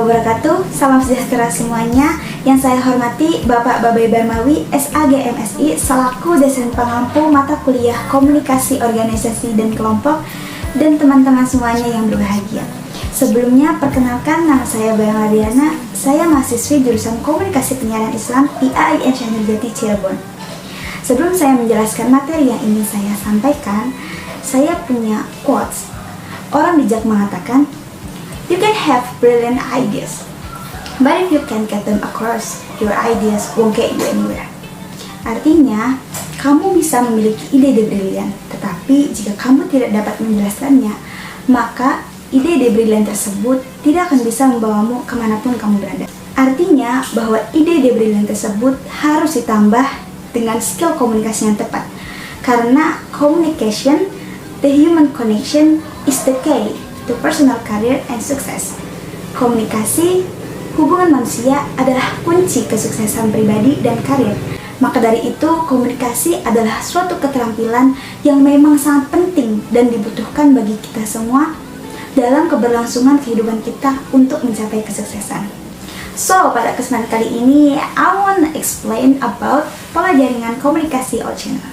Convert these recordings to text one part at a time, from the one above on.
wabarakatuh. Salam sejahtera semuanya. Yang saya hormati Bapak Babay Barmawi, SAG MSI, selaku dosen pengampu mata kuliah Komunikasi Organisasi dan Kelompok, dan teman-teman semuanya yang berbahagia. Sebelumnya, perkenalkan, nama saya Bayang Ladiana. Saya mahasiswi jurusan Komunikasi Penyiaran Islam IAIN Syekh Nurjati Cirebon. Sebelum saya menjelaskan materi yang ingin saya sampaikan, saya punya quotes. Orang bijak mengatakan, "You can have brilliant ideas, but if you can't get them across, your ideas won't get you anywhere." Artinya, kamu bisa memiliki ide-ide brilian, tetapi jika kamu tidak dapat menjelaskannya, maka ide-ide brilian tersebut tidak akan bisa membawamu kemanapun kamu berada. Artinya, bahwa ide-ide brilian tersebut harus ditambah dengan skill komunikasi yang tepat. Karena communication, the human connection, is the key to personal career and success. Komunikasi, hubungan manusia adalah kunci kesuksesan pribadi dan karir. Maka dari itu, komunikasi adalah suatu keterampilan yang memang sangat penting dan dibutuhkan bagi kita semua dalam keberlangsungan kehidupan kita untuk mencapai kesuksesan. So, pada kesempatan kali ini, I want to explain about pola jaringan komunikasi or channel.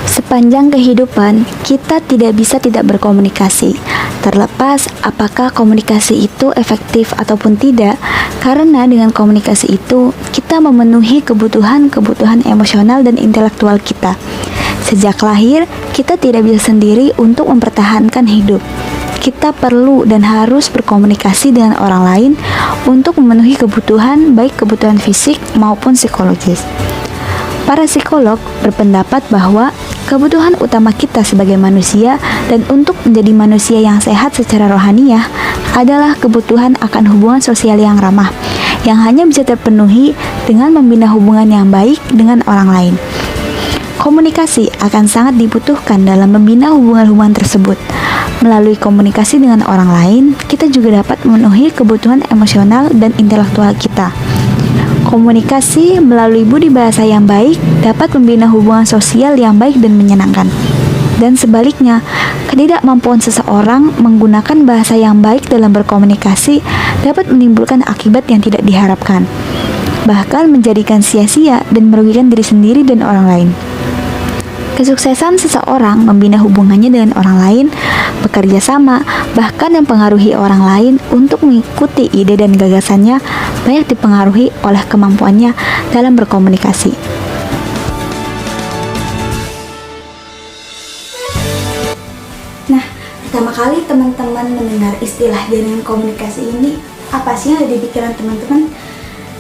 Sepanjang kehidupan, kita tidak bisa tidak berkomunikasi. Terlepas apakah komunikasi itu efektif ataupun tidak, karena dengan komunikasi itu, kita memenuhi kebutuhan emosional dan intelektual kita. Sejak lahir, kita tidak bisa sendiri untuk mempertahankan hidup. Kita perlu dan harus berkomunikasi dengan orang lain untuk memenuhi kebutuhan, baik kebutuhan fisik maupun psikologis. Para psikolog berpendapat bahwa kebutuhan utama kita sebagai manusia dan untuk menjadi manusia yang sehat secara rohaniah adalah kebutuhan akan hubungan sosial yang ramah, yang hanya bisa terpenuhi dengan membina hubungan yang baik dengan orang lain. Komunikasi akan sangat dibutuhkan dalam membina hubungan-hubungan tersebut. Melalui komunikasi dengan orang lain, kita juga dapat memenuhi kebutuhan emosional dan intelektual kita. Komunikasi melalui budi bahasa yang baik dapat membina hubungan sosial yang baik dan menyenangkan. Dan sebaliknya, ketidakmampuan seseorang menggunakan bahasa yang baik dalam berkomunikasi dapat menimbulkan akibat yang tidak diharapkan, bahkan menjadikan sia-sia dan merugikan diri sendiri dan orang lain. Kesuksesan seseorang membina hubungannya dengan orang lain, bekerja sama, bahkan mempengaruhi orang lain untuk mengikuti ide dan gagasannya banyak dipengaruhi oleh kemampuannya dalam berkomunikasi. Nah, pertama kali teman-teman mendengar istilah jaringan komunikasi ini, apa sih yang ada di pikiran teman-teman?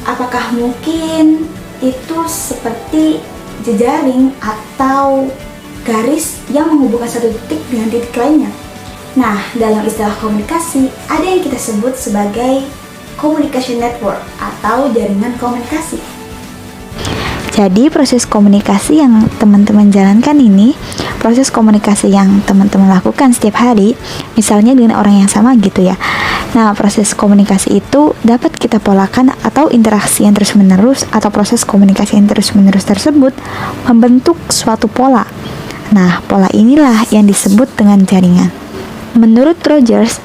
Apakah mungkin itu seperti jejaring atau garis yang menghubungkan satu titik dengan titik lainnya? Nah, dalam istilah komunikasi, ada yang kita sebut sebagai communication network atau jaringan komunikasi. Jadi proses komunikasi yang teman-teman jalankan ini, proses komunikasi yang teman-teman lakukan setiap hari, misalnya dengan orang yang sama gitu ya. Nah, proses komunikasi itu dapat kita polakan atau interaksi yang terus-menerus atau proses komunikasi yang terus-menerus tersebut membentuk suatu pola. Nah, pola inilah yang disebut dengan jaringan. Menurut Rogers,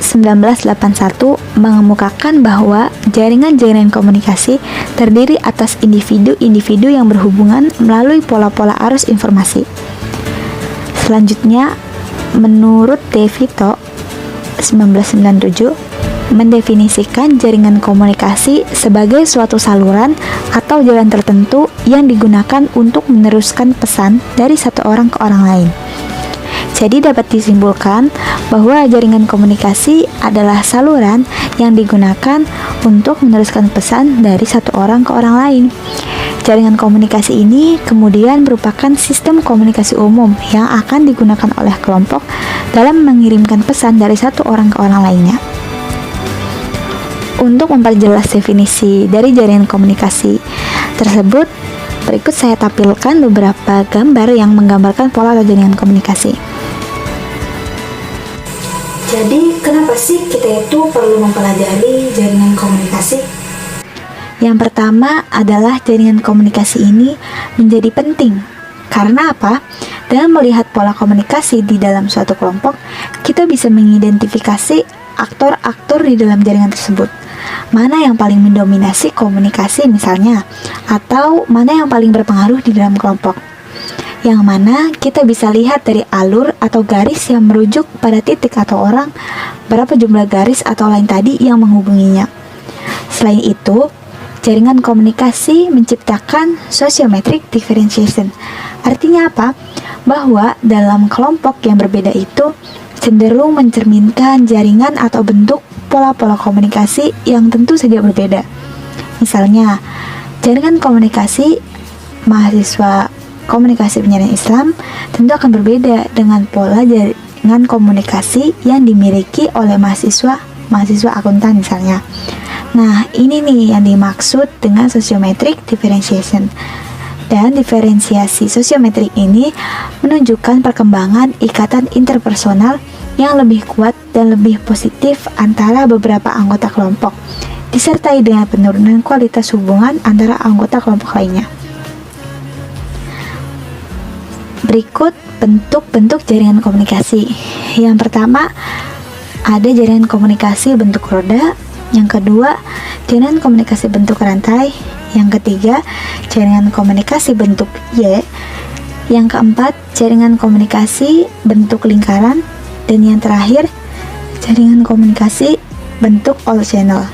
1981 mengemukakan bahwa jaringan-jaringan komunikasi terdiri atas individu-individu yang berhubungan melalui pola-pola arus informasi. Selanjutnya, menurut De Vito, 1997 mendefinisikan jaringan komunikasi sebagai suatu saluran atau jalan tertentu yang digunakan untuk meneruskan pesan dari satu orang ke orang lain. Jadi dapat disimpulkan bahwa jaringan komunikasi adalah saluran yang digunakan untuk meneruskan pesan dari satu orang ke orang lain. Jaringan komunikasi ini kemudian merupakan sistem komunikasi umum yang akan digunakan oleh kelompok dalam mengirimkan pesan dari satu orang ke orang lainnya. Untuk memperjelas definisi dari jaringan komunikasi tersebut, berikut saya tampilkan beberapa gambar yang menggambarkan pola atau jaringan komunikasi. Jadi, kenapa sih kita itu perlu mempelajari jaringan komunikasi? Yang pertama adalah jaringan komunikasi ini menjadi penting. Karena apa? Dengan melihat pola komunikasi di dalam suatu kelompok, kita bisa mengidentifikasi aktor-aktor di dalam jaringan tersebut. Mana yang paling mendominasi komunikasi misalnya, atau mana yang paling berpengaruh di dalam kelompok. Yang mana kita bisa lihat dari alur atau garis yang merujuk pada titik atau orang, berapa jumlah garis atau lain tadi yang menghubunginya. Selain itu, jaringan komunikasi menciptakan sociometric differentiation. Artinya apa? Bahwa dalam kelompok yang berbeda itu cenderung mencerminkan jaringan atau bentuk pola-pola komunikasi yang tentu saja berbeda. Misalnya, jaringan komunikasi mahasiswa komunikasi penyiaran Islam tentu akan berbeda dengan pola jaringan komunikasi yang dimiliki oleh mahasiswa akuntan misalnya. Nah, ini nih yang dimaksud dengan sociometric differentiation. Dan diferensiasi sosiometrik ini menunjukkan perkembangan ikatan interpersonal yang lebih kuat dan lebih positif antara beberapa anggota kelompok, disertai dengan penurunan kualitas hubungan antara anggota kelompok lainnya. Berikut bentuk-bentuk jaringan komunikasi. Yang pertama, ada jaringan komunikasi bentuk roda. Yang kedua, jaringan komunikasi bentuk rantai. Yang ketiga, jaringan komunikasi bentuk Y. Yang keempat, jaringan komunikasi bentuk lingkaran. Dan yang terakhir, jaringan komunikasi bentuk all channel.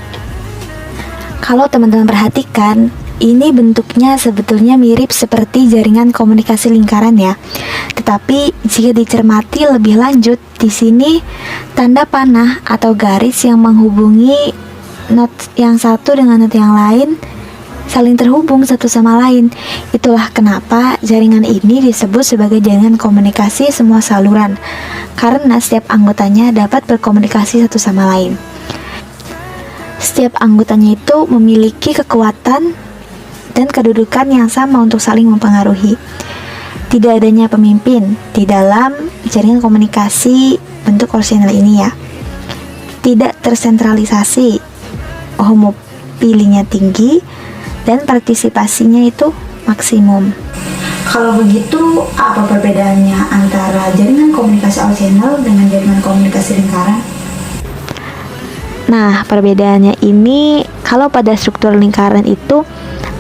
Kalau teman-teman perhatikan, ini bentuknya sebetulnya mirip seperti jaringan komunikasi lingkaran ya. Tetapi jika dicermati lebih lanjut, di sini tanda panah atau garis yang menghubungi not yang satu dengan not yang lain saling terhubung satu sama lain. Itulah kenapa jaringan ini disebut sebagai jaringan komunikasi semua saluran, karena setiap anggotanya dapat berkomunikasi satu sama lain. Setiap anggotanya itu memiliki kekuatan dan kedudukan yang sama untuk saling mempengaruhi. Tidak adanya pemimpin di dalam jaringan komunikasi bentuk horizontal ini ya. Tidak tersentralisasi, homopilinya tinggi, dan partisipasinya itu maksimum. Kalau begitu, apa perbedaannya antara jaringan komunikasi all channel dengan jaringan komunikasi lingkaran? Nah, perbedaannya ini kalau pada struktur lingkaran itu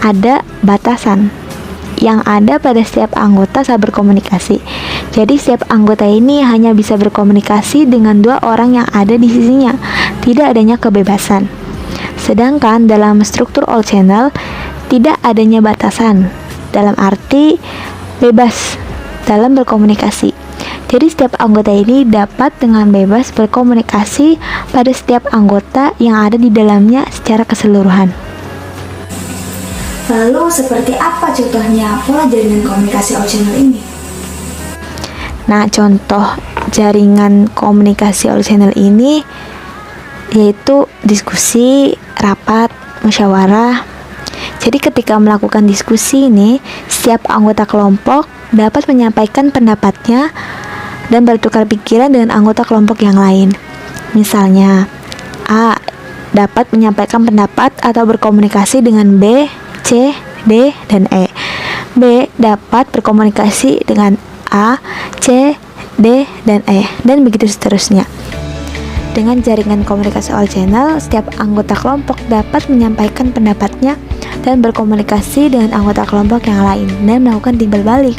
ada batasan yang ada pada setiap anggota saat berkomunikasi. Jadi setiap anggota ini hanya bisa berkomunikasi dengan dua orang yang ada di sisinya, tidak adanya kebebasan. Sedangkan dalam struktur all channel tidak adanya batasan, dalam arti bebas dalam berkomunikasi. Jadi setiap anggota ini dapat dengan bebas berkomunikasi pada setiap anggota yang ada di dalamnya secara keseluruhan. Lalu seperti apa contohnya pola jaringan komunikasi all channel ini? Nah, contoh jaringan komunikasi all channel ini yaitu diskusi, rapat, musyawarah. Jadi ketika melakukan diskusi ini, setiap anggota kelompok dapat menyampaikan pendapatnya dan bertukar pikiran dengan anggota kelompok yang lain. Misalnya, A dapat menyampaikan pendapat atau berkomunikasi dengan B, C, D, dan E. B dapat berkomunikasi dengan A, C, D, dan E, dan begitu seterusnya. Dengan jaringan komunikasi all channel, setiap anggota kelompok dapat menyampaikan pendapatnya dan berkomunikasi dengan anggota kelompok yang lain dan melakukan timbal balik,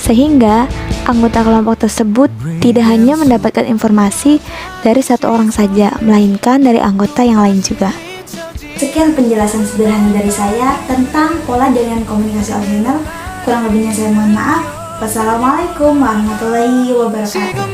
sehingga anggota kelompok tersebut tidak hanya mendapatkan informasi dari satu orang saja, melainkan dari anggota yang lain juga. Sekian penjelasan sederhana dari saya tentang pola jaringan komunikasi all channel. Kurang lebihnya saya mohon maaf. Wassalamualaikum warahmatullahi wabarakatuh.